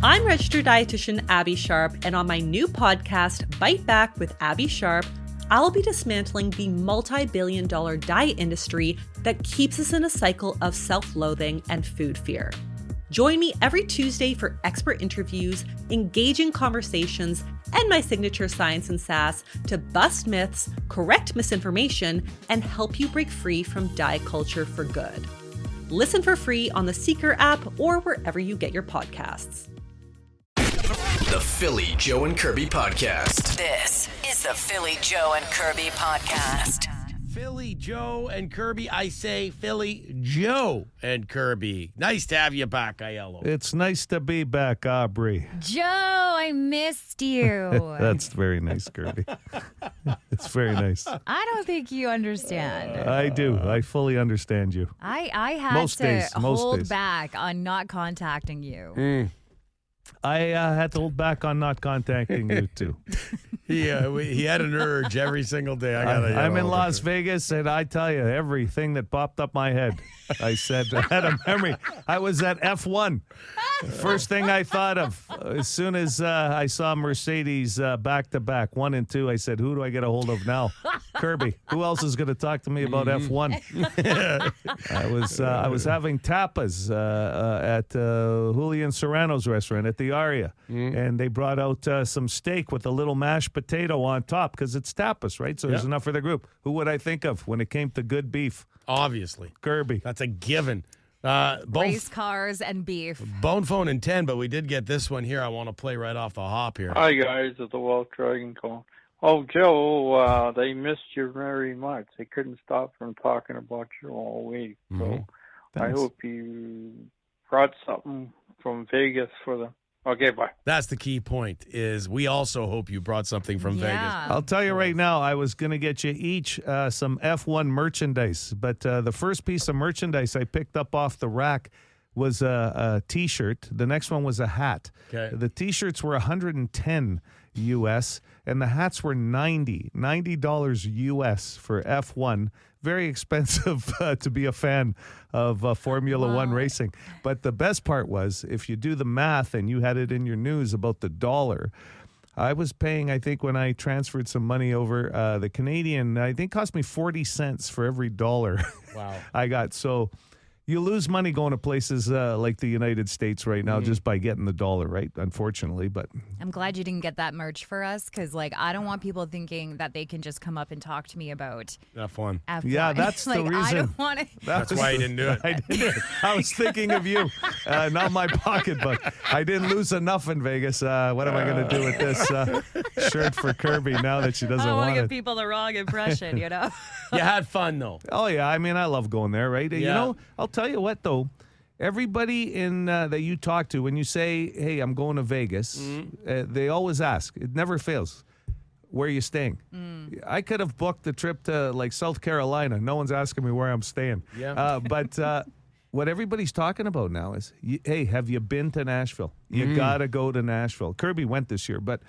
I'm registered dietitian Abby Sharp, and on my new podcast, Bite Back with Abby Sharp, I'll be dismantling the multi-billion-dollar diet industry that keeps us in a cycle of self-loathing and food fear. Join me every Tuesday for expert interviews, engaging conversations, and my signature science and sass to bust myths, correct misinformation, and help you break free from diet culture for good. Listen for free on the Seeker app or wherever you get your podcasts. The Philly Joe and Kirby Podcast. This is the Philly Joe and Kirby Podcast. Philly Joe and Kirby. I say Philly Joe and Kirby. Nice to have you back, Aiello. It's nice to be back, Aubrey. Joe, I missed you. That's very nice, Kirby. It's very nice. I don't think you understand. I do. I fully understand you. I had Most to days, most hold days. back on not contacting you. I had to hold back on not contacting you, too. He had an urge every single day. I'm in Las Vegas, and I tell you, everything that popped up my head, I said, I had a memory. I was at F1. First thing I thought of, as soon as I saw Mercedes back-to-back, 1 and 2, I said, who do I get a hold of now? Kirby. Who else is going to talk to me about F1? I was having tapas at Julian Serrano's restaurant at the Aria, and they brought out some steak with a little mashed potato on top because it's tapas, right? So there's enough for the group. Who would I think of when it came to good beef? Obviously. Kirby. That's a given. Race cars and beef. Bone phone in 10, but we did get this one here. I want to play right off the hop here. Hi, guys, at the Walt Dragon Call. Oh, Joe, they missed you very much. They couldn't stop from talking about you all week. So I hope you brought something from Vegas for them. Okay, bye. That's the key point, is we also hope you brought something from Vegas. I'll tell you right now, I was going to get you each some F1 merchandise, but the first piece of merchandise I picked up off the rack was a T-shirt. The next one was a hat. Okay. The T-shirts were $110 US, and the hats were $90 US for F1. Very expensive to be a fan of Formula One racing. But the best part was, if you do the math, and you had it in your news about the dollar, I was paying, I think, when I transferred some money over, the Canadian, I think, cost me 40 cents for every dollar I got. So you lose money going to places like the United States right now just by getting the dollar, right? Unfortunately, but I'm glad you didn't get that merch for us because, I don't want people thinking that they can just come up and talk to me about F1. F1. Yeah, that's the reason. I don't want to. That's why you didn't do it. I didn't. I was thinking of you, not my pocketbook. I didn't lose enough in Vegas. What am I going to do with this shirt for Kirby now that she doesn't I don't want want to give it? people the wrong impression, you know? You had fun, though. Oh, yeah. I mean, I love going there, right? You know, I'll tell you what, though. Everybody in that you talk to, when you say, hey, I'm going to Vegas, they always ask. It never fails. Where are you staying? I could have booked the trip to, South Carolina. No one's asking me where I'm staying. Yeah. But what everybody's talking about now is, hey, have you been to Nashville? You got to go to Nashville. Kirby went this year, but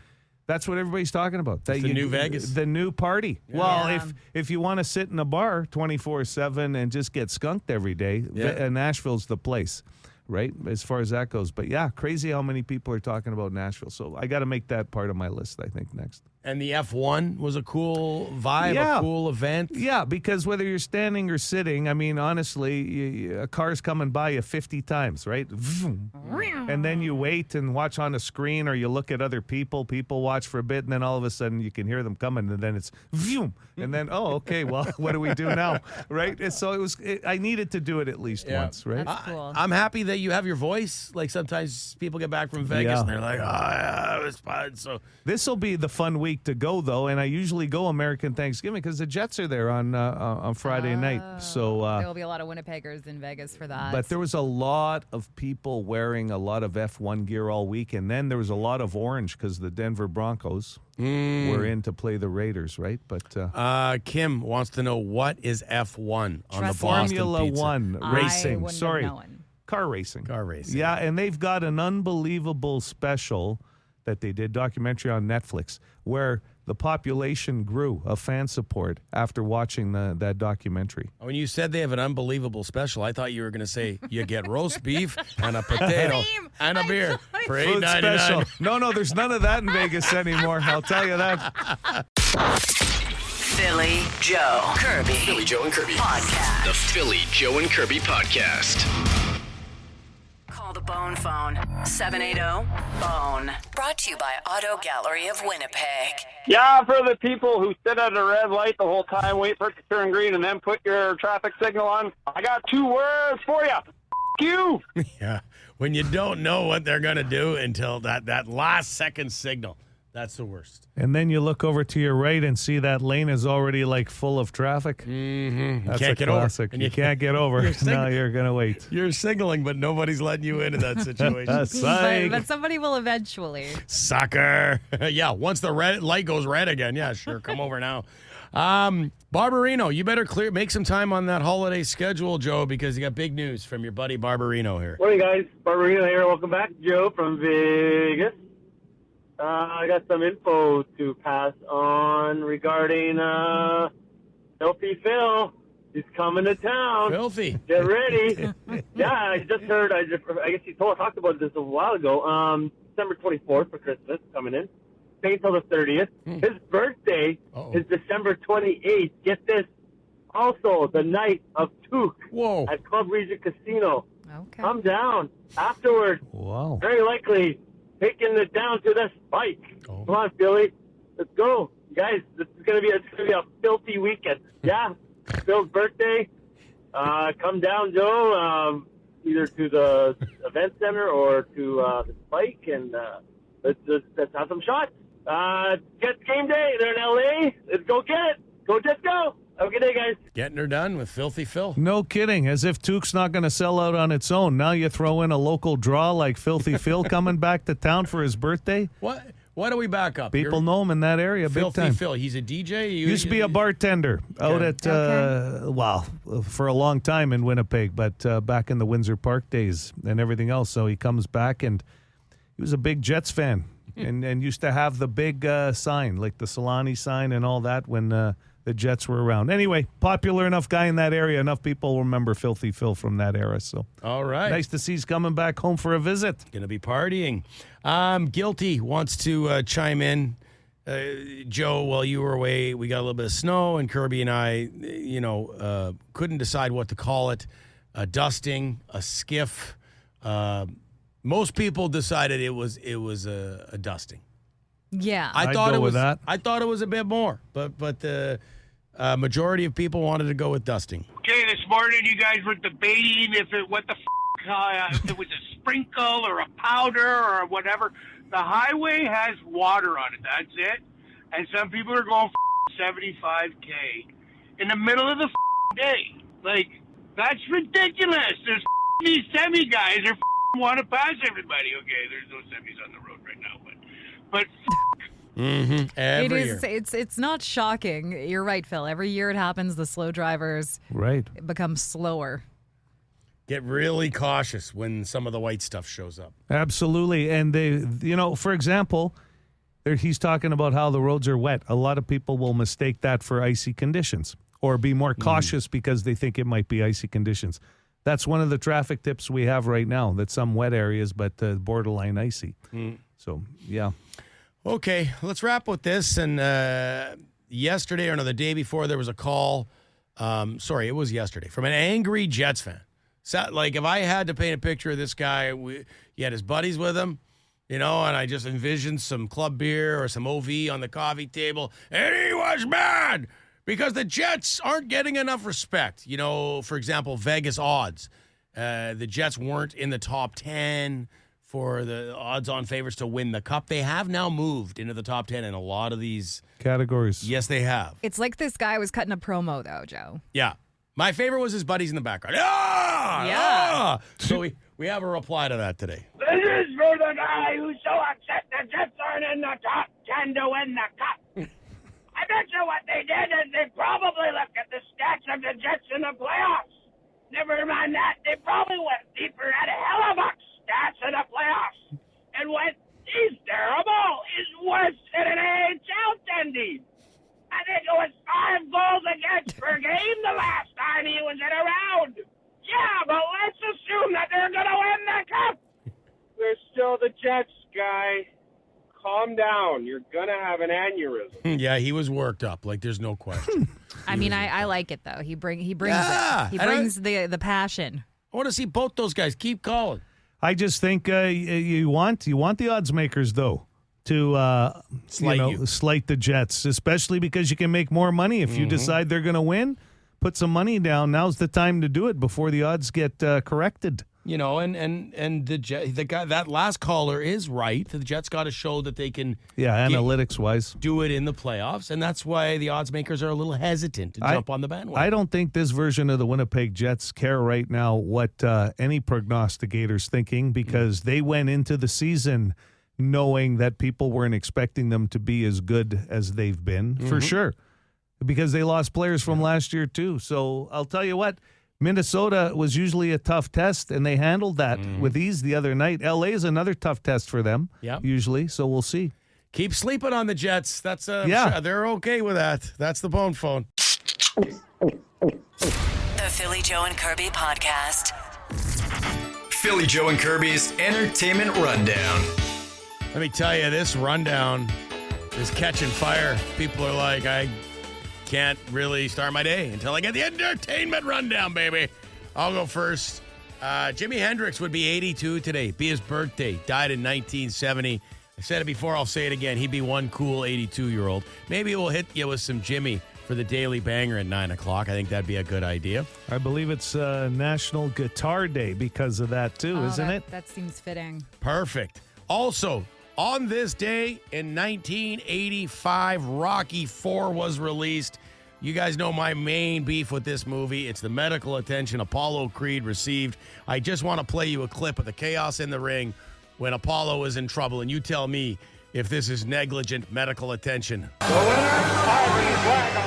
that's what everybody's talking about. The new Vegas. The new party. Yeah. Well, if you want to sit in a bar 24/7 and just get skunked every day, Nashville's the place, right? As far as that goes. But yeah, crazy how many people are talking about Nashville. So I got to make that part of my list, I think, next. And the F1 was a cool vibe, a cool event. Yeah, because whether you're standing or sitting, I mean, honestly, a car's coming by you 50 times, right? And then you wait and watch on a screen, or you look at other people. People watch for a bit, and then all of a sudden you can hear them coming, and then it's vroom. And then, oh, okay, well, what do we do now, right? And so I needed to do it at least once, right? That's cool. I'm happy that you have your voice. Sometimes people get back from Vegas, and they're like, oh, yeah, it was fun. So this will be the fun week to go, though, and I usually go American Thanksgiving because the Jets are there on Friday night. So there will be a lot of Winnipeggers in Vegas for that. But there was a lot of people wearing a lot of F1 gear all week, and then there was a lot of orange because the Denver Broncos were in to play the Raiders, right? But Kim wants to know, what is F1 on the Boston Formula Pizza? One racing. Sorry, car racing. Car racing. Yeah, and they've got an unbelievable special that they did, documentary on Netflix, where the population grew of fan support after watching that documentary. When you said they have an unbelievable special, I thought you were going to say you get roast beef and a potato and a beer. For Food $8.99. special. No, there's none of that in Vegas anymore. I'll tell you that. Philly Joe Kirby. Philly Joe and Kirby Podcast. The Philly Joe and Kirby Podcast. Call the Bone phone. 780-BONE. Brought to you by Auto Gallery of Winnipeg. Yeah, for the people who sit at a red light the whole time, wait for it to turn green, and then put your traffic signal on, I got 2 words for you. F*** you. Yeah, when you don't know what they're going to do until that last second signal. That's the worst. And then you look over to your right and see that lane is already like full of traffic. Mm-hmm. That's can't a get classic. over. And you can't get over. Now you're going to wait. You're signaling, but nobody's letting you into that situation. Psych. But somebody will eventually. Sucker. Yeah, once the red light goes red again, yeah, sure, come over now. Barbarino, you better make some time on that holiday schedule, Joe, because you got big news from your buddy Barbarino here. Morning, guys. Barbarino here. Welcome back. Joe from Vegas. I got some info to pass on regarding Filthy Phil. He's coming to town. Filthy. Get ready. Yeah, I just heard. I guess he talked about this a while ago. December 24th for Christmas coming in. Stay until the 30th. His birthday is December 28th. Get this. Also, the night of Took at Club Regent Casino. Okay. Come down afterwards. Wow. Very likely taking it down to the Spike. Come on, Philly. Let's go. Guys, it's gonna be a filthy weekend. Yeah. Phil's birthday. Come down, Joe, either to the event center or to the Spike, and let's have some shots. Jets game day. They're in LA. Let's go get it. Go Jets, go. Have a good day, guys. Getting her done with Filthy Phil. No kidding. As if Took's not going to sell out on its own. Now you throw in a local draw like Filthy Phil coming back to town for his birthday. What? Why do we back up? People know him in that area big Filthy time. Phil. He's a DJ? Used to be a bartender out at, for a long time in Winnipeg, but back in the Windsor Park days and everything else. So he comes back, and he was a big Jets fan and used to have the big sign, like the Solani sign and all that when the Jets were around. Anyway, popular enough guy in that area. Enough people remember Filthy Phil from that era. So all right. Nice to see he's coming back home for a visit. Going to be partying. Guilty wants to chime in. Joe, while you were away, we got a little bit of snow, and Kirby and I, couldn't decide what to call it. A dusting, a skiff. Most people decided it was a dusting. Yeah. I'd go with that. I thought it was a bit more, but the majority of people wanted to go with dusting. Okay, this morning you guys were debating if it was a sprinkle or a powder or whatever. The highway has water on it. That's it. And some people are going 75K in the middle of the day. Like, that's ridiculous. There's these semi guys are want to pass everybody. Okay, there's no semis on the road right now, but Every year. It's not shocking. You're right, Phil. Every year it happens. The slow drivers become slower. Get really cautious when some of the white stuff shows up. Absolutely. And for example, he's talking about how the roads are wet. A lot of people will mistake that for icy conditions or be more cautious because they think it might be icy conditions. That's one of the traffic tips we have right now, that some wet areas, but borderline icy. So, yeah. Okay, let's wrap with this. And yesterday, or no, the day before, there was a call. It was yesterday, from an angry Jets fan. So, like, if I had to paint a picture of this guy, he had his buddies with him, and I just envisioned some club beer or some OV on the coffee table, and he was mad because the Jets aren't getting enough respect. For example, Vegas odds. The Jets weren't in the top 10 for the odds-on favorites to win the Cup. They have now moved into the top 10 in a lot of these categories. Yes, they have. It's like this guy was cutting a promo, though, Joe. Yeah. My favorite was his buddies in the background. So we have a reply to that today. this is for the guy who's so upset the Jets aren't in the top 10 to win the Cup. I bet you what they did is they probably looked at the stats of the Jets in the playoffs. Never mind that, they probably went deeper at a hell of a stats in the playoffs and went, he's terrible. He's worse than an AHL attendee. I think it was 5 goals against per game the last time he was in a round. Yeah, but let's assume that they're going to win the Cup. We're still So the Jets guy, calm down. You're going to have an aneurysm. Yeah, he was worked up. Like, there's no question. I mean, I like it, though. He brings Yeah, it. He and brings the passion. I want to see both those guys. Keep calling. I just think you want the odds makers, though, to slight the Jets, especially because you can make more money if you decide they're going to win. Put some money down. Now's the time to do it before the odds get corrected. You know, and the guy, that last caller is right. The Jets got to show that they can, analytics-wise, do it in the playoffs, and that's why the odds makers are a little hesitant to jump on the bandwagon. I don't think this version of the Winnipeg Jets care right now what any prognosticator's thinking, because they went into the season knowing that people weren't expecting them to be as good as they've been, for sure, because they lost players from last year too. So I'll tell you what. Minnesota was usually a tough test, and they handled that with ease the other night. LA is another tough test for them, usually, so we'll see. Keep sleeping on the Jets. That's they're okay with that. That's the bone phone. The Philly Joe and Kirby podcast. Philly Joe and Kirby's Entertainment Rundown. Let me tell you, this rundown is catching fire. People are like, I can't really start my day until I get the entertainment rundown, baby. I'll go first. Jimi Hendrix would be 82 today. Be his birthday. Died in 1970. I said it before, I'll say it again. He'd be one cool 82-year-old. Maybe we'll hit you with some Jimmy for the Daily Banger at 9 o'clock. I think that'd be a good idea. I believe it's National Guitar Day because of that, too, isn't it? That seems fitting. Perfect. Also, on this day in 1985, Rocky IV was released. You guys know my main beef with this movie. It's the medical attention Apollo Creed received. I just want to play you a clip of the chaos in the ring when Apollo is in trouble, and you tell me if this is negligent medical attention. The winner, Ivory Drago.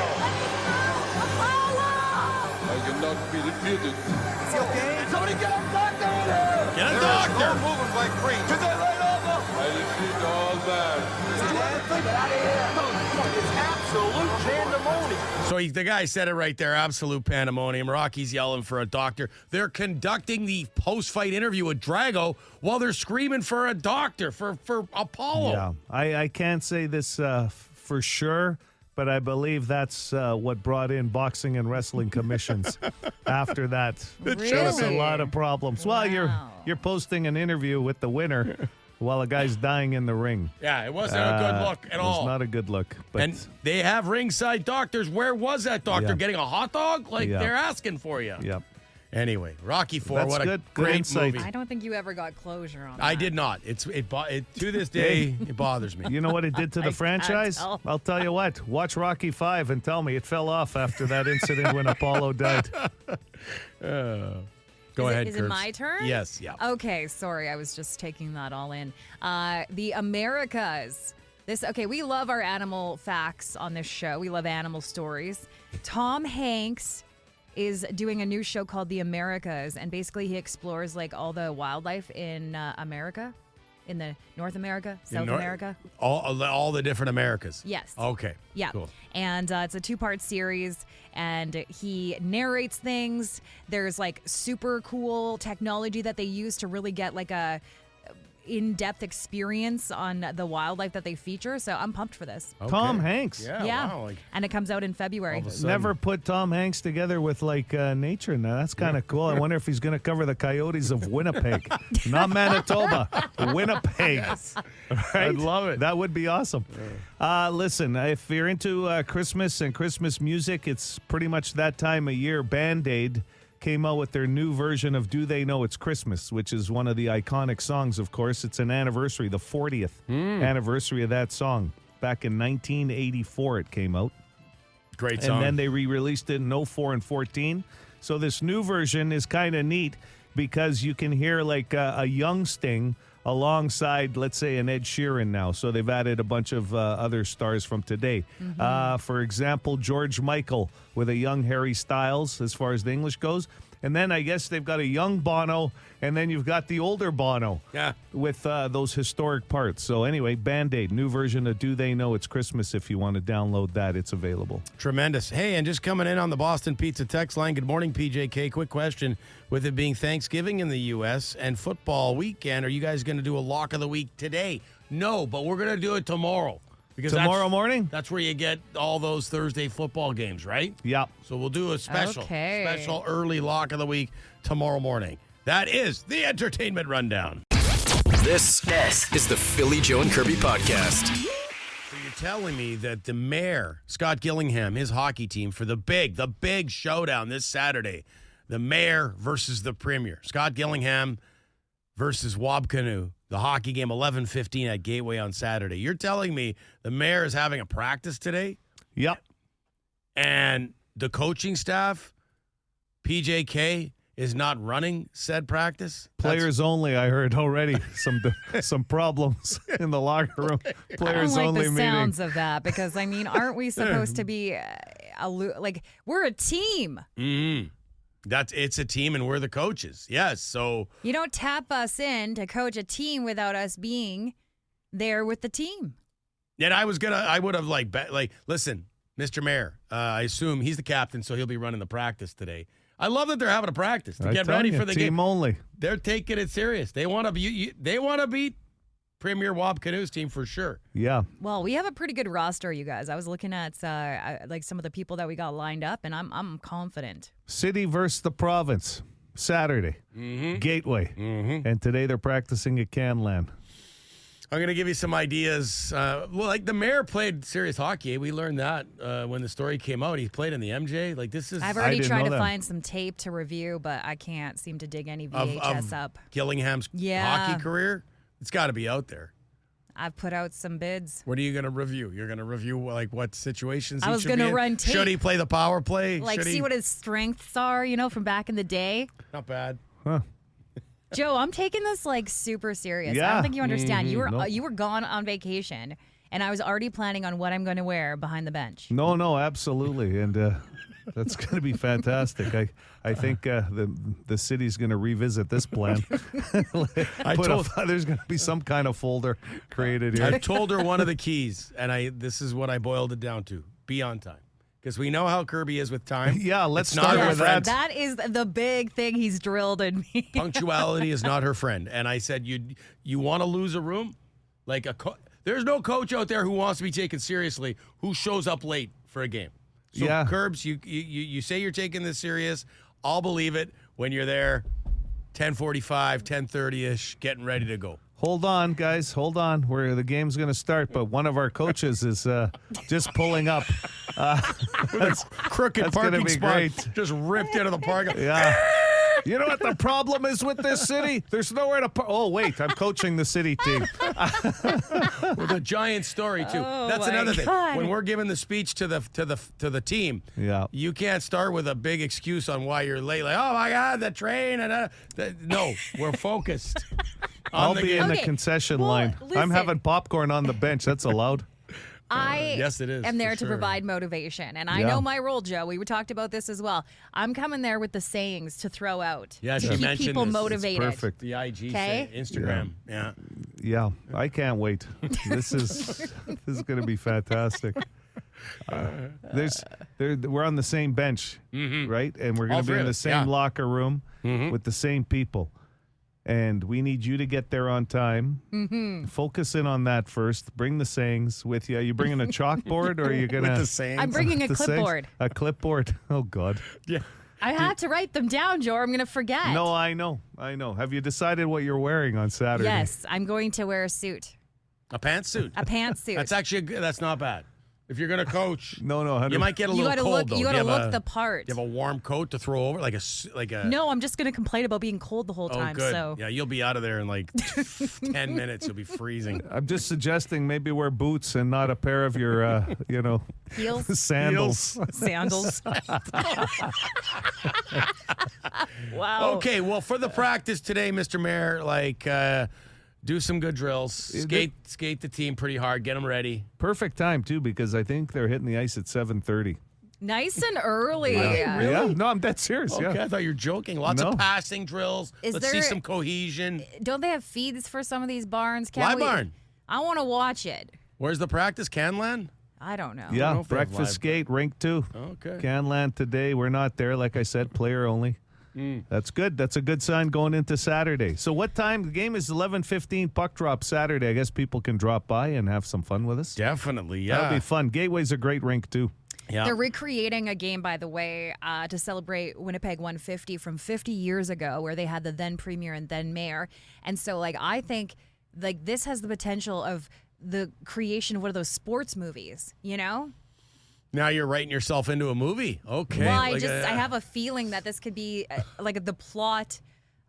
I cannot be defeated. Is he okay? Somebody get a doctor in here! Get a doctor! No movement by Creed. Is that right, Alpha? I defeat all that. Get out of here! It's absolute pandemonium. So the guy said it right there, absolute pandemonium. Rocky's yelling for a doctor. They're conducting the post-fight interview with Drago while they're screaming for a doctor, for Apollo. Yeah, I can't say this for sure, but I believe that's what brought in boxing and wrestling commissions after that. Really? There was a lot of problems. Wow. Well, you're posting an interview with the winner while a guy's dying in the ring. Yeah, it wasn't a good look at all. It was not a good look. But and they have ringside doctors. Where was that doctor? Yeah. Getting a hot dog? Like, Yeah. they're asking for you. Yep. Anyway, Rocky IV, That's what a good. Good great insight. movie. I don't think you ever got closure on that. I did not. It to this day, it bothers me. You know what it did to the I can't franchise? tell. I'll tell you what. Watch Rocky V and tell me it fell off after that incident when Apollo died. Go ahead, Is it Kurtz. my turn? Yes, yeah. Okay, sorry. I was just taking that all in. The Americas. We love our animal facts on this show. We love animal stories. Tom Hanks is doing a new show called The Americas, and basically he explores like all the wildlife in America, in the North America, South America. All the different Americas. Yes. Okay. Yeah. Cool. And it's a 2-part series, and he narrates things. There's like super cool technology that they use to really get like a in-depth experience on the wildlife that they feature. So I'm pumped for this. Okay. Tom Hanks. Yeah. Wow. And it comes out in February. Never put Tom Hanks together with like nature. Now that's kind of cool. I wonder if he's going to cover the coyotes of Winnipeg, not Manitoba, Winnipeg. Right? I'd love it. That would be awesome. Listen, if you're into Christmas and Christmas music, it's pretty much that time of year. Band-Aid came out with their new version of Do They Know It's Christmas, which is one of the iconic songs, of course. It's an anniversary, the 40th anniversary of that song. Back in 1984 it came out. Great song. And then they re-released it in 04 and 14. So this new version is kind of neat because you can hear like a young Sting alongside, let's say, an Ed Sheeran now. So they've added a bunch of other stars from today. For example, George Michael with a young Harry Styles, as far as the English goes. And then I guess they've got a young Bono, and then you've got the older Bono with those historic parts. So anyway, Band-Aid, new version of Do They Know It's Christmas. If you want to download that, it's available. Tremendous. Hey, and just coming in on the Boston Pizza text line. Good morning, PJK. Quick question. With it being Thanksgiving in the U.S. and football weekend, are you guys going to do a lock of the week today? No, but we're going to do it tomorrow. Because tomorrow morning? That's where you get all those Thursday football games, right? Yep. So we'll do a special early lock of the week tomorrow morning. That is the Entertainment Rundown. This is the Philly, Joe, and Kirby podcast. So you're telling me that the mayor, Scott Gillingham, his hockey team, for the big showdown this Saturday, the mayor versus the premier, Scott Gillingham versus Wob Canoe, the hockey game, 11:15 at Gateway on Saturday. You're telling me the mayor is having a practice today? Yep. And the coaching staff, PJK, is not running said practice? Players only, I heard already. Some problems in the locker room. Players I don't like only the meeting. sounds of that because, I mean, aren't we supposed to be we're a team? Mm-hmm. It's a team and we're the coaches. Yes. So You don't tap us in to coach a team without us being there with the team. yet I would have listen, Mr. Mayor, I assume he's the captain, so he'll be running the practice today. I love that they're having a practice to get ready for the team game. only. They're taking it serious. They want to they want to beat Premier Wob Canoe's team for sure. Yeah. Well, we have a pretty good roster, you guys. I was looking at some of the people that we got lined up, and I'm confident. City versus the province, Saturday, Gateway. And today they're practicing at Canlan. I'm going to give you some ideas. The mayor played serious hockey. We learned that when the story came out. He played in the MJ. I've already tried to find some tape to review, but I can't seem to dig any VHS up. Gillingham's hockey career. It's got to be out there. I've put out some bids. What are you going to review? You're going to review what situations I he was should going be to in? run tape. Should he play the power play? See what his strengths are, from back in the day. Not bad. Huh. Joe, I'm taking this super serious. I Yeah. don't think you understand. You were gone on vacation, and I was already planning on what I'm going to wear behind the bench. No, absolutely. And that's going to be fantastic. I think the city's going to revisit this plan. There's going to be some kind of folder created here. I told her one of the keys, and this is what I boiled it down to: be on time. Because we know how Kirby is with time. Yeah, let's It's start not her with friend. That is the big thing he's drilled in me. Punctuality is not her friend. And I said, you want to lose a room? There's no coach out there who wants to be taken seriously who shows up late for a game. So, Yeah. Curbs, you say you're taking this serious. I'll believe it when you're there 10:45, 10:30-ish, getting ready to go. Hold on, guys. Hold on. The game's going to start, but one of our coaches is just pulling up. Crooked that's parking gonna be spot great. just ripped into the parking. Yeah. You know what the problem is with this city? There's nowhere to park. Oh, wait. I'm coaching the city team. With a giant story too. That's my another thing. God. When we're giving the speech to the team, Yeah. you can't start with a big excuse on why you're late. Like, oh my God, the train and no, we're focused. I'll on the be game. in the Okay, concession well, line. I'm listen. having popcorn on the bench. That's allowed. Yes, it is, am there for to sure. provide motivation. And I Yeah. know my role, Joe. We talked about this as well. I'm coming there with the sayings to throw out. Yeah, to she keep mentioned people this. It's motivated. Perfect. The IG, Okay. Instagram. Yeah. Yeah, I can't wait. This is going to be fantastic. We're on the same bench, right? And we're All going to be three in of the us, same yeah. locker room with the same people. And we need you to get there on time. Focus in on that first. Bring the sayings with you. Are you bringing a chalkboard or are you going to... With the sayings. I'm bringing a the sayings? clipboard. A clipboard. Oh, God. Yeah. I had to write them down, Joe. Or I'm going to forget. No, I know. Have you decided what you're wearing on Saturday? Yes, I'm going to wear a suit, A pantsuit. a pantsuit. That's actually that's not bad. If you're gonna coach, No, 100%. you might get a you little gotta cold look. though. You Do gotta have look a- the part. Do you have a warm coat to throw over, like a? No, I'm just going to complain about being cold the whole Oh, time. good. So Yeah, you'll be out of there in like 10 minutes. You'll be freezing. I'm just suggesting maybe wear boots and not a pair of your, heels, sandals. sandals. Wow. Okay, well, for the practice today, Mr. Mayor, do some good drills. Skate the team pretty hard. Get them ready. Perfect time, too, because I think they're hitting the ice at 7:30. Nice and early. Yeah. No, I'm dead serious. Okay, Yeah. I thought you were joking. Lots of passing drills. Let's see some cohesion. Don't they have feeds for some of these barns? Live barn. I want to watch it. Where's the practice? Canland? I don't know. Yeah, breakfast skate, rink 2. Okay. Canland today. We're not there. Like I said, player only. That's good. That's a good sign going into Saturday. So what time? The game is 11:15, puck drop Saturday. I guess people can drop by and have some fun with us. Definitely, yeah. That'll be fun. Gateway's a great rink, too. Yeah. They're recreating a game, by the way, to celebrate Winnipeg 150 from 50 years ago, where they had the then premier and then mayor. And so, I think this has the potential of the creation of one of those sports movies, you know? Now you're writing yourself into a movie. Okay. Well, I have a feeling that this could be the plot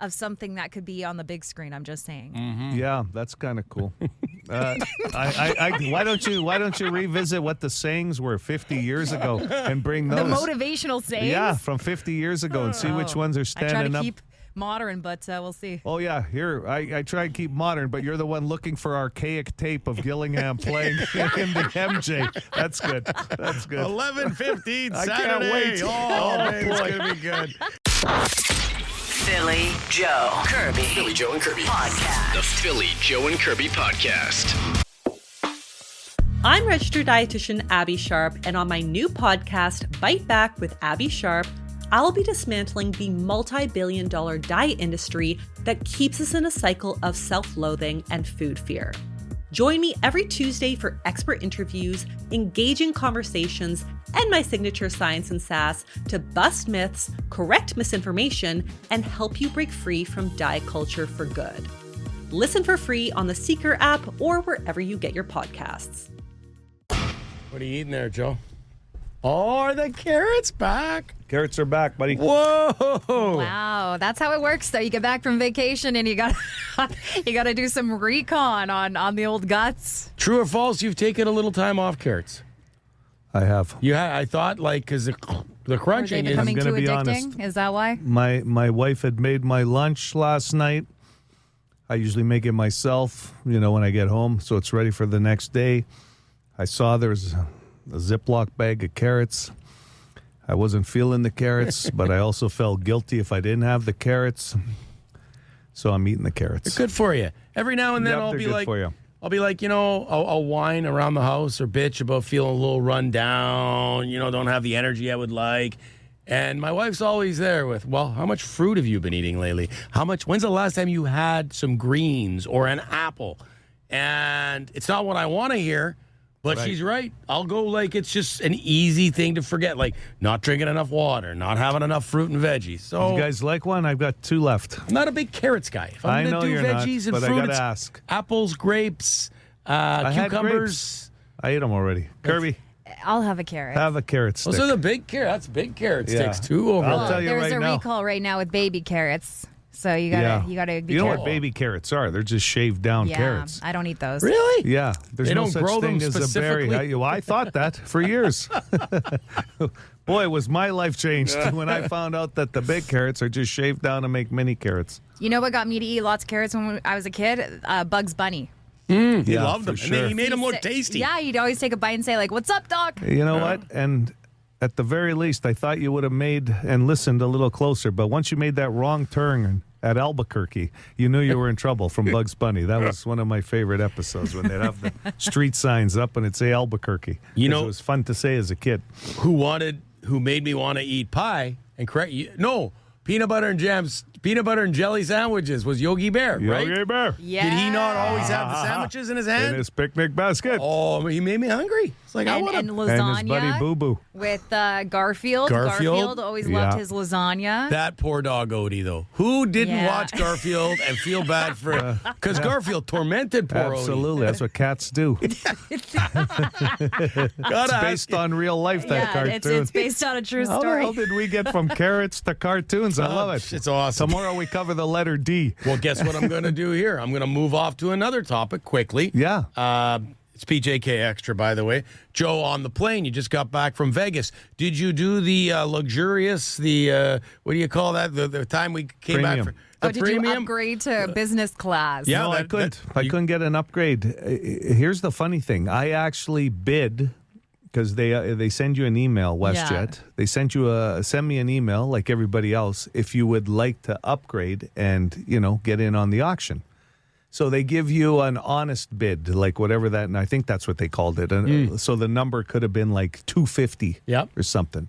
of something that could be on the big screen. I'm just saying. Mm-hmm. Yeah, that's kind of cool. Why don't you revisit what the sayings were 50 years ago and bring those? The motivational sayings? Yeah, from 50 years ago and see which ones are standing up. I try to keep modern, but we'll see. Oh, yeah. Here, I try and keep modern, but you're the one looking for archaic tape of Gillingham playing in the MJ. That's good. That's good. 11:15 I Saturday. can't wait. Oh, man, it's going to be good. Philly Joe Kirby. Philly Joe and Kirby. Podcast. The Philly Joe and Kirby Podcast. I'm registered dietitian Abby Sharp, and on my new podcast, Bite Back with Abby Sharp, I'll be dismantling the multi-billion-dollar diet industry that keeps us in a cycle of self-loathing and food fear. Join me every Tuesday for expert interviews, engaging conversations, and my signature science and sass to bust myths, correct misinformation, and help you break free from diet culture for good. Listen for free on the Seeker app or wherever you get your podcasts. What are you eating there, Joe? Oh, are the carrots back? Carrots are back, buddy. Whoa! Wow, that's how it works. Though you get back from vacation and you got to do some recon on the old guts. True or false? You've taken a little time off carrots. I have. I thought because the crunching Are they is. becoming too gonna be addicting? honest. Is that why? My wife had made my lunch last night. I usually make it myself, when I get home, so it's ready for the next day. I saw there was a Ziploc bag of carrots. I wasn't feeling the carrots, but I also felt guilty if I didn't have the carrots. So I'm eating the carrots. They're good for you. Every now and then I'll they're be good like, for you. I'll whine around the house or bitch about feeling a little run down, don't have the energy I would like. And my wife's always there with, well, how much fruit have you been eating lately? When's the last time you had some greens or an apple? And it's not what I want to hear. But she's right. I'll go it's just an easy thing to forget, not drinking enough water, not having enough fruit and veggies. So you guys like one? I've got 2 left. I'm not a big carrots guy. If I'm going to do veggies and but fruit, I gotta it's ask. apples, grapes, I had cucumbers. grapes. I ate them already. Kirby, I'll have a carrot. have a carrot stick. Those are the big carrot. That's big carrot Yeah. sticks too. Over I'll there. tell you There's right a now. recall right now with baby carrots. So you gotta be You know careful. what baby carrots are? They're just shaved down carrots. I don't eat those. Really? Yeah, there's They no don't such grow them thing as a berry. specifically? I thought that for years. Boy, was my life changed when I found out that the big carrots are just shaved down to make mini carrots. You know what got me to eat lots of carrots when I was a kid? Bugs Bunny. He Yeah, loved for them. sure. And he made them look tasty. Yeah, he'd always take a bite and say "What's up, Doc?" You know what? And at the very least, I thought you would have made and listened a little closer. But once you made that wrong turn at Albuquerque, you knew you were in trouble from Bugs Bunny. That was one of my favorite episodes when they'd have the street signs up and it'd say Albuquerque. It was fun to say as a kid. Who made me want to eat pie and correct you? No, peanut butter and jelly sandwiches was Yogi Bear, right? Yogi Bear. Yeah. Did he not always have the sandwiches in his hand? In his picnic basket. Oh, he made me hungry. It's like I want And to. lasagna. And his buddy Boo Boo. With Garfield. Garfield? Always loved his lasagna. That poor dog Odie, though. Who didn't Yeah. watch Garfield and feel bad for it? Because Garfield tormented poor Absolutely. That's what cats do. Odie. It's based on real life, that cartoon. It's based on a true How the story. hell did we get from carrots to cartoons? I love it. It's awesome. Tomorrow we cover the letter D. Well, guess what I'm going to do here? I'm going to move off to another topic quickly. Yeah. It's PJK Extra, by the way. Joe, on the plane, you just got back from Vegas. Did you do the luxurious, what do you call that? The time we came back Premium. for the Did premium? you upgrade to business class? Yeah, No, I couldn't. I couldn't get an upgrade. Here's the funny thing. I actually bid because they send you an email, WestJet. Yeah. They send me an email like everybody else if you would like to upgrade and, get in on the auction. So they give you an honest bid, like whatever that, and I think that's what they called it. And so the number could have been like $250 or something.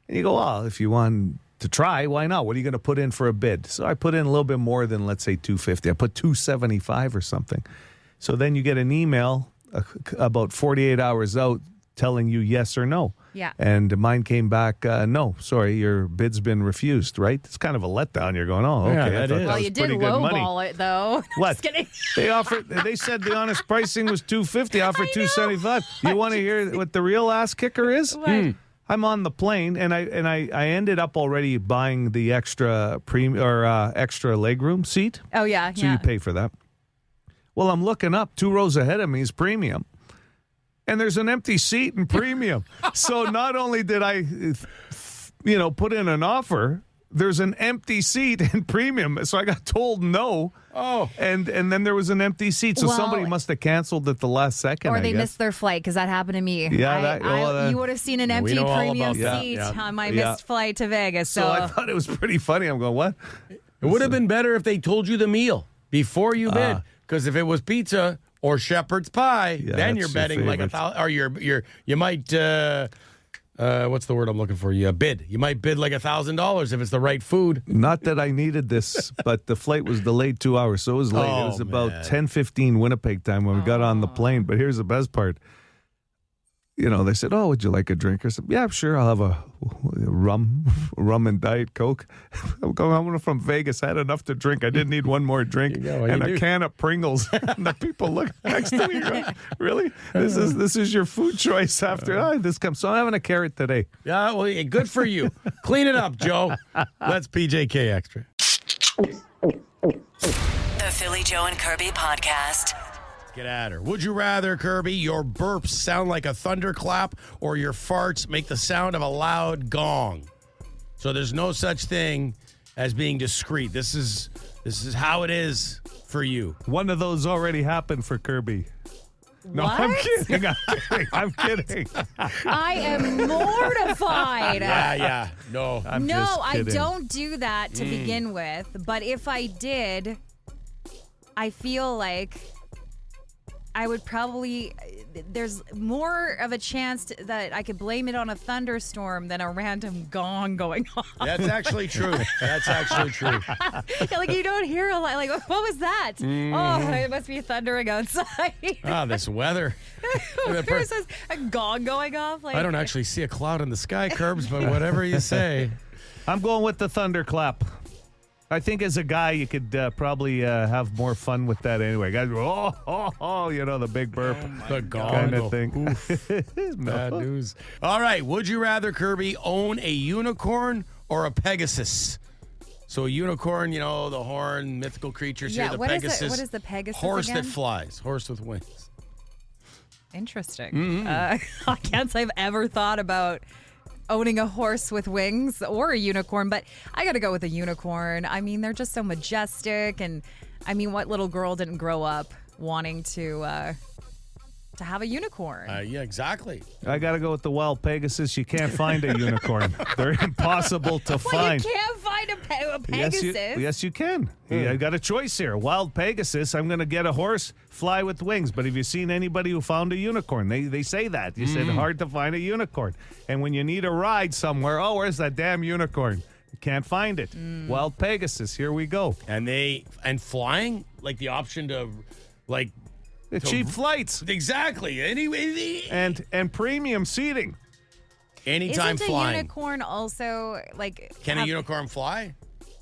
And you go, well, if you want to try, why not? What are you going to put in for a bid? So I put in a little bit more than, let's say, $250. I put $275 or something. So then you get an email about 48 hours out telling you yes or no. Yeah. And mine came back, no, sorry, your bid's been refused, right? It's kind of a letdown. You're going, oh, okay. Yeah, I that thought is. that Well, was you did pretty good money. lowball it, though. What? Just kidding. They said the honest pricing was $250. Offered $275. You want to hear what the real ass kicker is? What? I'm on the plane, and I ended up already buying the extra extra legroom seat. Oh, yeah. So you pay for that. Well, I'm looking up. 2 rows ahead of me is premium. And there's an empty seat in premium. So not only did I, put in an offer, there's an empty seat in premium. So I got told no. Oh. And then there was an empty seat. So somebody must have canceled at the last second, Or I they guess. missed their flight, because that happened to me. Yeah, you would have seen an We empty know all premium about that. seat Yeah. on my missed flight to Vegas. So I thought it was pretty funny. I'm going, what? It would have been better if they told you the meal before you bid. Because if it was pizza or shepherd's pie, then you're that's your betting like favorite. $1,000, or you might what's the word I'm looking for? You bid. You might bid like $1,000 if it's the right food. Not that I needed this, but the flight was delayed 2 hours, so it was late. Oh, It was about man. 10:15 Winnipeg time when we got on the plane. But here's the best part. They said, "Oh, would you like a drink?" I said, "Yeah, sure. I'll have a rum and Diet Coke." I'm from Vegas. I had enough to drink. I didn't need one more drink and a can of Pringles. And the people look next to me, going, "Really? This is your food choice after this comes?" So I'm having a carrot today. Yeah, well, good for you. Clean it up, Joe. That's PJK Extra. The Philly Joe and Kirby podcast. Get at her. Would you rather, Kirby, your burps sound like a thunderclap or your farts make the sound of a loud gong? So there's no such thing as being discreet. This is how it is for you. One of those already happened for Kirby. No, What? I'm kidding. I'm kidding. I am mortified. Yeah. No. I'm No, just I kidding. don't do that to begin with. But if I did, I feel like I would probably, there's more of a chance that I could blame it on a thunderstorm than a random gong going off. That's actually true. That's actually true. Yeah, like you don't hear a lot. Like, what was that? Oh, it must be thundering outside. This weather. There's a gong going off. Like, I don't actually see a cloud in the sky, Curbs, but whatever you say. I'm going with the thunderclap. I think as a guy, you could probably have more fun with that anyway. Guys go, the big burp. The gong. Kind of thing. Bad news. All right. Would you rather, Kirby, own a unicorn or a Pegasus? So a unicorn, the horn, mythical creatures Yeah, here. The what is it? Pegasus. What is the Pegasus Horse again? that flies. Horse with wings. Interesting. I can't say I've ever thought about owning a horse with wings or a unicorn, but I got to go with a unicorn. I mean, they're just so majestic, and I mean, what little girl didn't grow up wanting to have a unicorn? Yeah, exactly. I got to go with the wild Pegasus. You can't find a unicorn. They're impossible to Well, find. you can't find a Pegasus. Yes, you can. I got a choice here. Wild Pegasus. I'm going to get a horse, fly with wings. But have you seen anybody who found a unicorn? They say that. You said hard to find a unicorn. And when you need a ride somewhere, where's that damn unicorn? You can't find it. Wild Pegasus. Here we go. And flying, like the option to, like, Cheap flights. Exactly. Anyway, and premium seating. Anytime Isn't a flying. unicorn also like? Can a unicorn fly?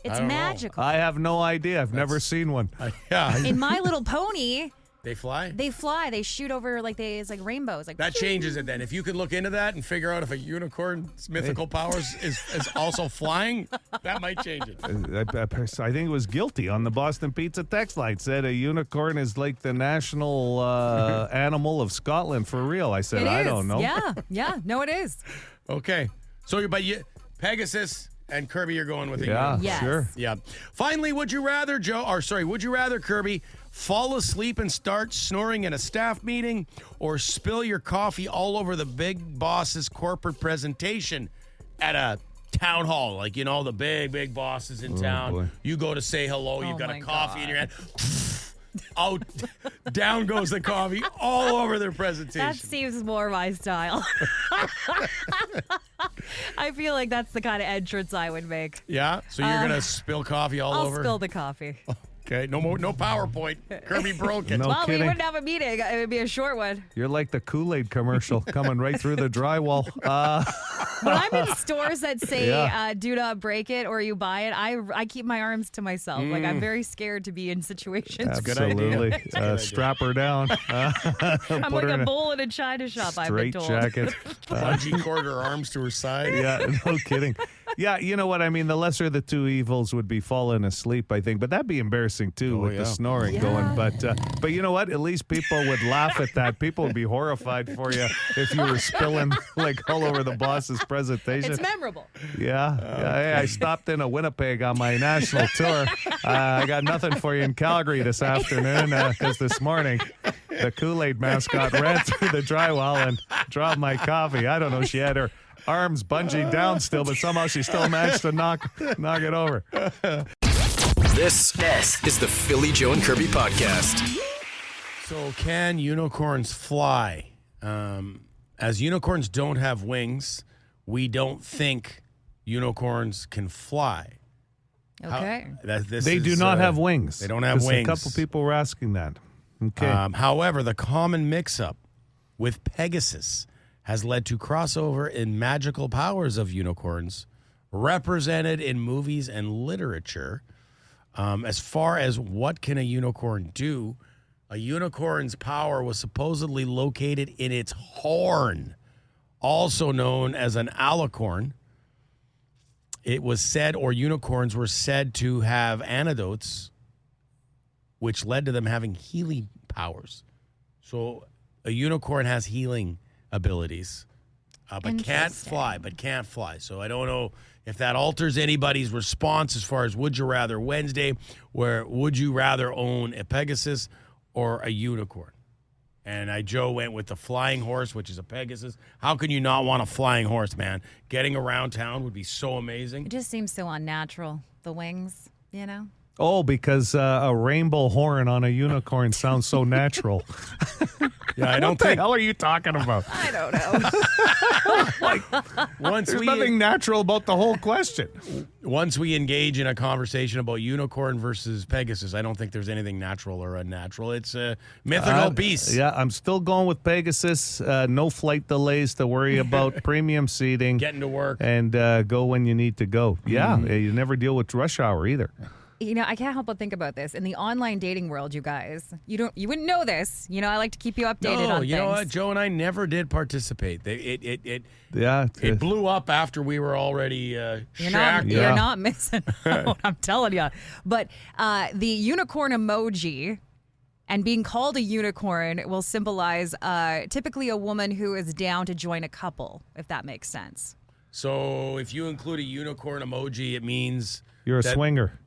It's I don't know. magical. I have no idea. I've never seen one. Yeah. In My Little Pony, They fly? they fly. They shoot over it's like rainbows. Like That changes it then. If you can look into that and figure out if a unicorn's mythical powers is also flying, that might change it. I think it was Guilty on the Boston Pizza text line. Said a unicorn is like the national animal of Scotland for real. I said, It I is. don't know. Yeah. No, it is. Okay. So, Pegasus and Kirby, you're going with a Yeah, unicorn. Yes. sure. Yeah. Finally, would you rather, Kirby, fall asleep and start snoring in a staff meeting, or spill your coffee all over the big boss's corporate presentation at a town hall? Like, you know, the big bosses in town. Boy. You go to say hello. You've got a my coffee in your God. hand. Out, down goes the coffee all over their presentation. That seems more my style. I feel like that's the kind of entrance I would make. Yeah? So you're going to spill coffee all I'll over? spill the coffee. Okay, no PowerPoint. Kirby broke it. No Well, kidding. we wouldn't have a meeting. It would be a short one. You're like the Kool-Aid commercial coming right through the drywall. When I'm in stores that say Yeah. do not break it or you buy it, I keep my arms to myself. Like, I'm very scared to be in situations. good idea. Absolutely. That's a good idea. Strap her down. I'm Put like her in a a bull in a china shop, I've been straight told. jacket. Bungee cord her arms to her side. Yeah, no kidding. Yeah, you know what I mean? The lesser of the two evils would be falling asleep, I think. But that'd be embarrassing, too, with the snoring going. But you know what? At least people would laugh at that. People would be horrified for you if you were spilling, like, all over the boss's presentation. It's memorable. Yeah. Hey, I stopped in a Winnipeg on my national tour. I got nothing for you in Calgary this afternoon because this morning the Kool-Aid mascot ran through the drywall and dropped my coffee. I don't know. She had her arms bungee down still, but somehow she still managed to knock it over. This is the Philly Joe and Kirby podcast. So can unicorns fly? As unicorns don't have wings, we don't think unicorns can fly. Okay. They do not have wings. They don't have wings. A couple people were asking that. Okay. However, the common mix-up with Pegasus has led to crossover in magical powers of unicorns represented in movies and literature. As far as what can a unicorn do, a unicorn's power was supposedly located in its horn, also known as an alicorn. It was said, or unicorns were said to have antidotes, which led to them having healing powers. So a unicorn has healing abilities, but can't fly. So I don't know if that alters anybody's response as far as Would You Rather Wednesday, where would you rather own a Pegasus or a unicorn? And Joe went with the flying horse, which is a Pegasus. How can you not want a flying horse, man? Getting around town would be so amazing. It just seems so unnatural, the wings, you know? Oh, because a rainbow horn on a unicorn sounds so natural. Yeah, I don't What the think. hell are you talking about? I don't know. There's nothing natural about the whole question. Once we engage in a conversation about unicorn versus Pegasus, I don't think there's anything natural or unnatural. It's a mythical beast. Yeah, I'm still going with Pegasus. No flight delays to worry about. Premium seating. Getting to work. And go when you need to go. Yeah, you never deal with rush hour either. You know, I can't help but think about this. In the online dating world, you guys, you wouldn't know this. You know, I like to keep you updated on things. You know what? Joe and I never did participate. It It blew up after we were already You're shacked. not missing out, I'm telling you. But the unicorn emoji and being called a unicorn will symbolize typically a woman who is down to join a couple, if that makes sense. So if you include a unicorn emoji, it means You're a swinger.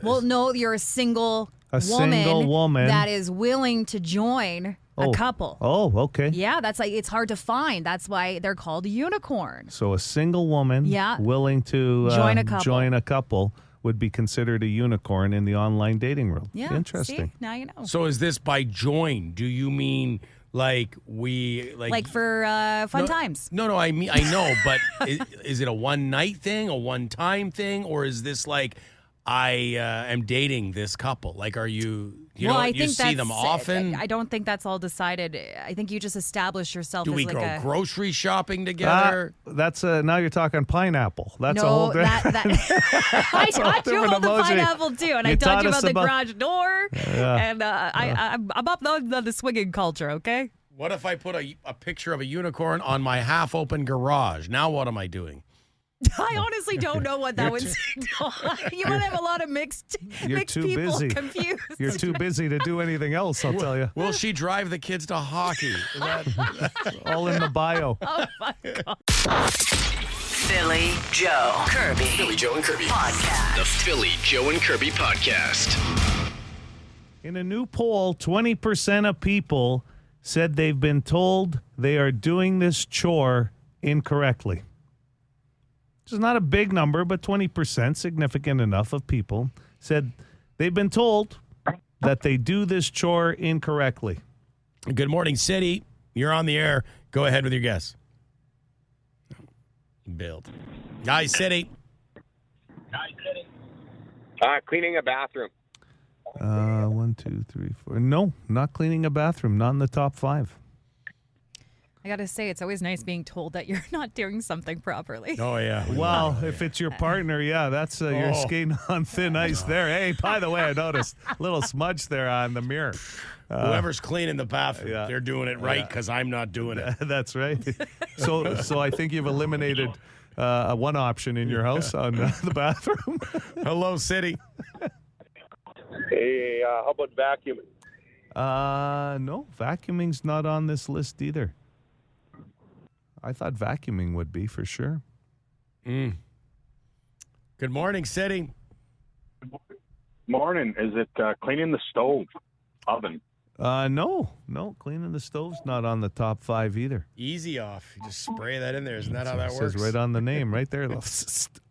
Well, no, you're a single woman that is willing to join a couple. Oh, okay. Yeah, that's like it's hard to find. That's why they're called unicorns. So a single woman willing to join a couple would be considered a unicorn in the online dating world. Yeah, Interesting. See? Now you know. So is this by join? Do you mean like like for fun times? No, I know, but is it a one night thing, a one time thing, or is this like I am dating this couple? Like, are you see them often? I don't think that's all decided. I think you just establish yourself Do as we like go grocery shopping together? That's now you're talking pineapple. That's a whole I taught you about the pineapple too, and I taught you about the garage door, and I'm up on the swinging culture. Okay. What if I put a picture of a unicorn on my half-open garage? Now what am I doing? I honestly don't know what that would signal. You might have a lot of mixed too people busy. confused. You're too busy to do anything else, I'll tell you. Will she drive the kids to hockey? All in the bio. Oh, my God. Philly Joe Kirby. Philly Joe and Kirby Podcast. The Philly Joe and Kirby podcast. In a new poll, 20% of people said they've been told they are doing this chore incorrectly. Which is not a big number, but 20%, significant enough of people, said they've been told that they do this chore incorrectly. Good morning, City. You're on the air. Go ahead with your guess. Build. Guys, City. Cleaning a bathroom. 1, 2, 3, 4. No, not cleaning a bathroom. Not in the top 5. I got to say, it's always nice being told that you're not doing something properly. Oh, yeah. Well, if it's your partner, yeah, that's you're skating on thin ice there. Hey, by the way, I noticed a little smudge there on the mirror. Whoever's cleaning the bathroom, they're doing it right because I'm not doing it. That's right. So I think you've eliminated one option in your house on the bathroom. Hello, City. Hey, how about vacuuming? No, vacuuming's not on this list either. I thought vacuuming would be for sure. Good morning, City. Morning. Is it cleaning the stove, oven? No, cleaning the stove's not on the top 5 either. Easy off. You just spray that in there. Isn't that how that It works? says right on the name, right there.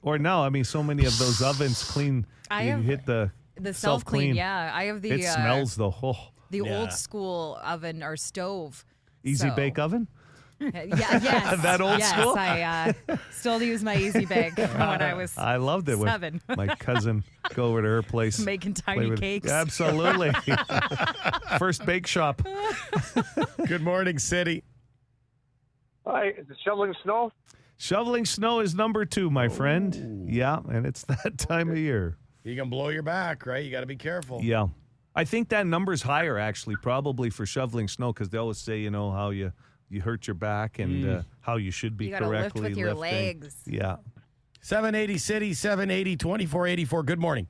Or no, I mean, so many of those ovens clean. You hit the self-clean. Yeah, I have the. It smells the old school oven or stove. Easy bake oven. Yes. That old school? I still use my Easy Bake from when I was I loved it 7. When my cousin go over to her place. Making tiny cakes. Absolutely. First bake shop. Good morning, City. Hi, is it shoveling snow? Shoveling snow is number 2, my friend. Yeah, and it's that time of year. You can blow your back, right? You got to be careful. Yeah. I think that number's higher, actually, probably for shoveling snow, because they always say, how you hurt your back and how you should be correctly lifting. You got to lift with your lifting. legs. Yeah. 780 City, 780 2484. Good morning.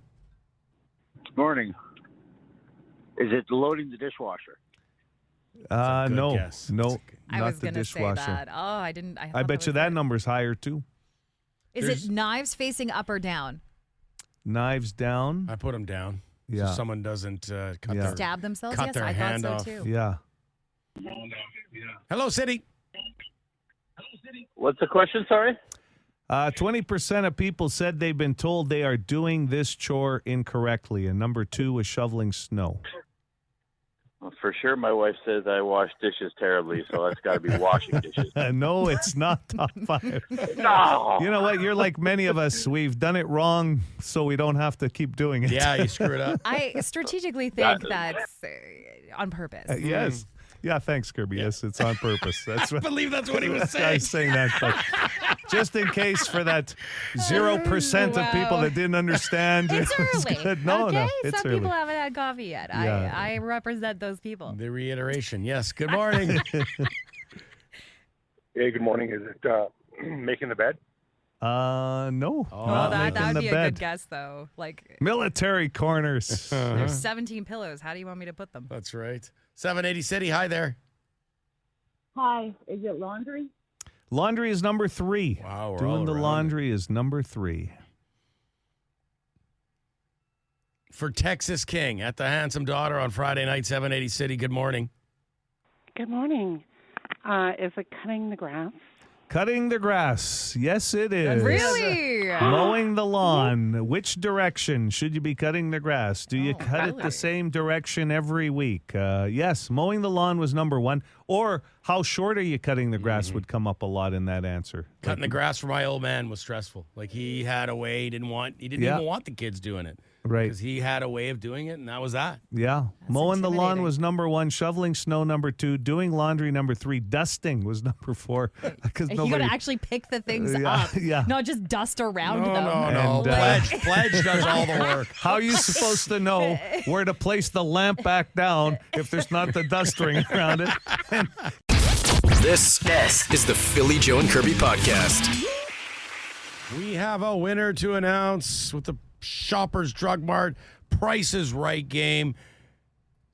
Morning. Is it loading the dishwasher? No. Guess. No, I not was the going to say dishwasher. that. Oh, I didn't. I bet you that number's higher, too. Is it knives facing up or down? Knives down. I put them down. Yeah. So someone doesn't stab themselves? cut Yes, their I hand thought off. so, too. Yeah. Hello, City. What's the question, sorry? 20% of people said they've been told they are doing this chore incorrectly, and number 2 was shoveling snow. Well, for sure, my wife says I wash dishes terribly, so that's got to be washing dishes. No, it's not top 5. No. You know what? You're like many of us. We've done it wrong, so we don't have to keep doing it. Yeah, you screw it up. I strategically think that's on purpose. Yes. Yeah, thanks, Kirby. Yes, it's on purpose. That's I believe that's what he was I saying. was saying that, but just in case for that 0% of people that didn't understand. It's early. Good. No, okay? it's Some early. people haven't had coffee yet. Yeah. I represent those people. The reiteration. Yes. Good morning. Hey, good morning. Is it making the bed? No. Oh, not that making would the be a bed. good guess, though. Like, Military corners. there's 17 pillows. How do you want me to put them? That's right. 780 City. Hi there. Hi. Is it laundry? Laundry is number 3. Wow, we're Doing all the around laundry is number 3. For Texas King at the Handsome Daughter on Friday night, 780 City. Good morning. Good morning. Is it cutting the grass? Cutting the grass. Yes, it is. Really? Mowing the lawn. Which direction should you be cutting the grass? Do you cut it really? the same direction every week? Yes, mowing the lawn was number 1. Or how short are you cutting the grass would come up a lot in that answer. Cutting the grass for my old man was stressful. Like he had a way he didn't even want the kids doing it. Right. Because he had a way of doing it, and that was that. Yeah. Mowing the lawn intimidating. was number 1. Shoveling snow, number 2. Doing laundry, number 3. Dusting was number 4. Because You got to actually pick the things up, yeah. not just dust around No, them. no. And, Pledge does all the work. How are you supposed to know where to place the lamp back down if there's not the dust ring around it? This is the Philly Joe and Kirby podcast. We have a winner to announce with the Shoppers Drug Mart Price is Right game.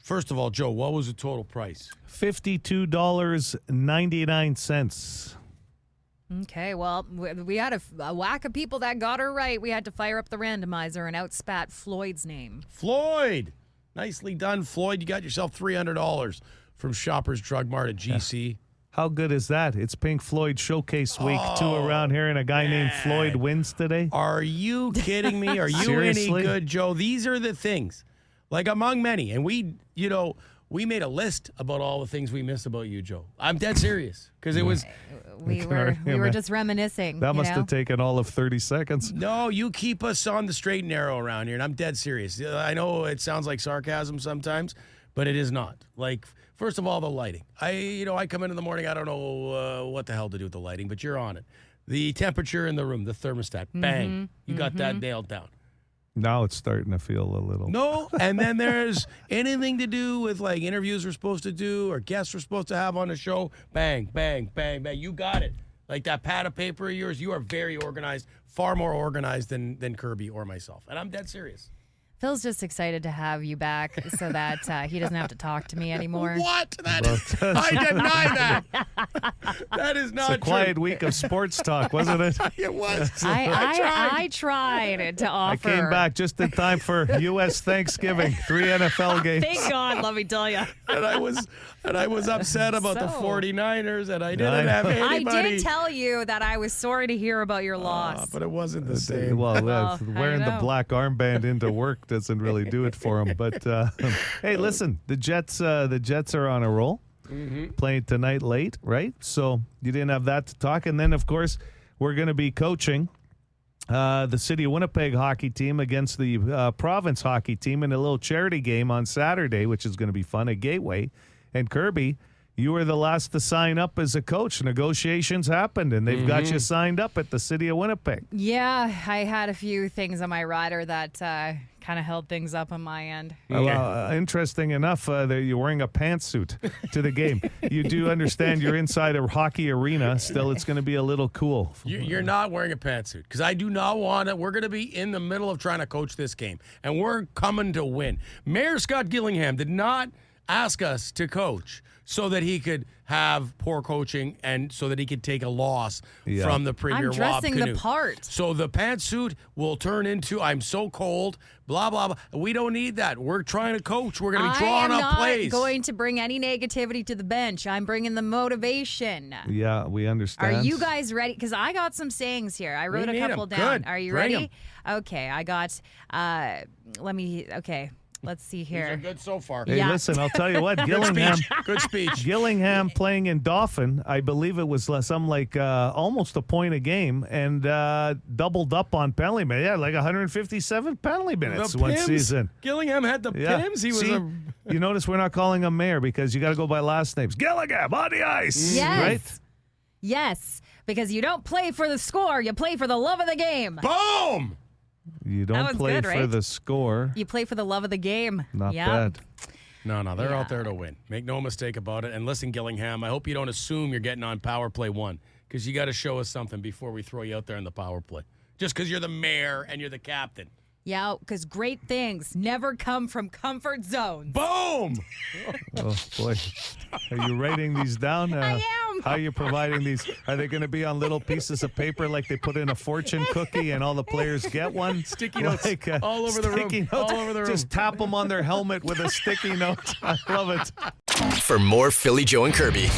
First of all, Joe, what was the total price? $52.99. Okay, well, we had a whack of people that got her right. We had to fire up the randomizer and outspat Floyd's name. Floyd. Nicely done, Floyd. You got yourself $300 from Shoppers Drug Mart at GC. How good is that? It's Pink Floyd Showcase Week 2 around here, and a guy named Floyd wins today. Are you kidding me? Are you any good, Joe? These are the things, like among many. And we made a list about all the things we miss about you, Joe. I'm dead serious because it was. We were just reminiscing. That must have taken all of 30 seconds. No, you keep us on the straight and narrow around here, and I'm dead serious. I know it sounds like sarcasm sometimes, but it is not. Like, first of all, the lighting. I come in the morning, I don't know what the hell to do with the lighting, but you're on it. The temperature in the room, the thermostat, bang. You got that nailed down. Now it's starting to feel a little. No, and then there's anything to do with like interviews we're supposed to do or guests we're supposed to have on the show. Bang, bang, bang, bang. You got it. Like that pad of paper of yours, you are very organized, far more organized than Kirby or myself. And I'm dead serious. Phil's just excited to have you back so that he doesn't have to talk to me anymore. What? I deny that. That is not true. It's a quiet week of sports talk, wasn't it? It was. I tried to offer. I came back just in time for U.S. Thanksgiving, 3 NFL games. Thank God, let me tell you. And I was upset about the 49ers, and I didn't have anybody. I did tell you that I was sorry to hear about your loss. But it wasn't the same. Well, wearing the black armband into work doesn't really do it for him. But hey, listen, the Jets are on a roll, playing tonight late, right? So you didn't have that to talk. And then, of course, we're going to be coaching the City of Winnipeg hockey team against the province hockey team in a little charity game on Saturday, which is going to be fun at Gateway. And Kirby, you were the last to sign up as a coach. Negotiations happened, and they've got you signed up at the City of Winnipeg. Yeah, I had a few things on my rider that kind of held things up on my end. Well, interesting enough that you're wearing a pantsuit to the game. You do understand you're inside a hockey arena. Still, it's going to be a little cool. You're not wearing a pantsuit because I do not want it. We're going to be in the middle of trying to coach this game, and we're coming to win. Mayor Scott Gillingham did not ask us to coach so that he could have poor coaching and so that he could take a loss from the Premier Wob I'm dressing Canoe. the part. So the pantsuit will turn into I'm so cold, blah, blah, blah. We don't need that. We're trying to coach. We're going to be drawing up plays. I'm not going to bring any negativity to the bench. I'm bringing the motivation. Yeah, we understand. Are you guys ready? Because I got some sayings here. I wrote a couple down. Good. Are you Bring ready? Okay, I got, let's see here. These are good so far. Hey, listen, I'll tell you what, Gillingham. Good speech. Gillingham playing in Dauphin, I believe it was almost a point a game and doubled up on penalty minutes. Yeah, like 157 penalty minutes one season. Gillingham had the Pims. He was You notice we're not calling him Mayor because you got to go by last names. Gillingham on the ice. Yes. Right? Yes, because you don't play for the score. You play for the love of the game. Boom! You don't play for the score. You play for the love of the game. Not bad. No, they're out there to win. Make no mistake about it. And listen, Gillingham, I hope you don't assume you're getting on Power Play 1 because you got to show us something before we throw you out there in the Power Play. Just because you're the mayor and you're the captain. Yeah, because great things never come from comfort zones. Boom! Oh, boy. Are you writing these down? I am. How are you providing these? Are they going to be on little pieces of paper like they put in a fortune cookie and all the players get one? Sticky notes all over the room. All over the room. Just tap them on their helmet with a sticky note. I love it. For more Philly, Joe, and Kirby,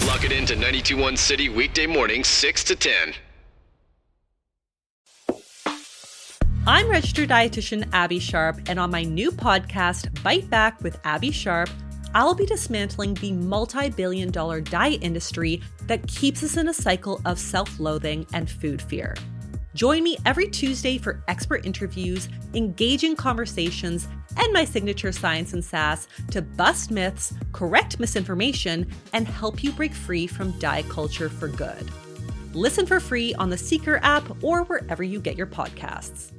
lock it into 92.1 City weekday mornings 6 to 10. I'm registered dietitian Abby Sharp, and on my new podcast, Bite Back with Abby Sharp, I'll be dismantling the multi-billion-dollar diet industry that keeps us in a cycle of self-loathing and food fear. Join me every Tuesday for expert interviews, engaging conversations, and my signature science and sass to bust myths, correct misinformation, and help you break free from diet culture for good. Listen for free on the Seeker app or wherever you get your podcasts.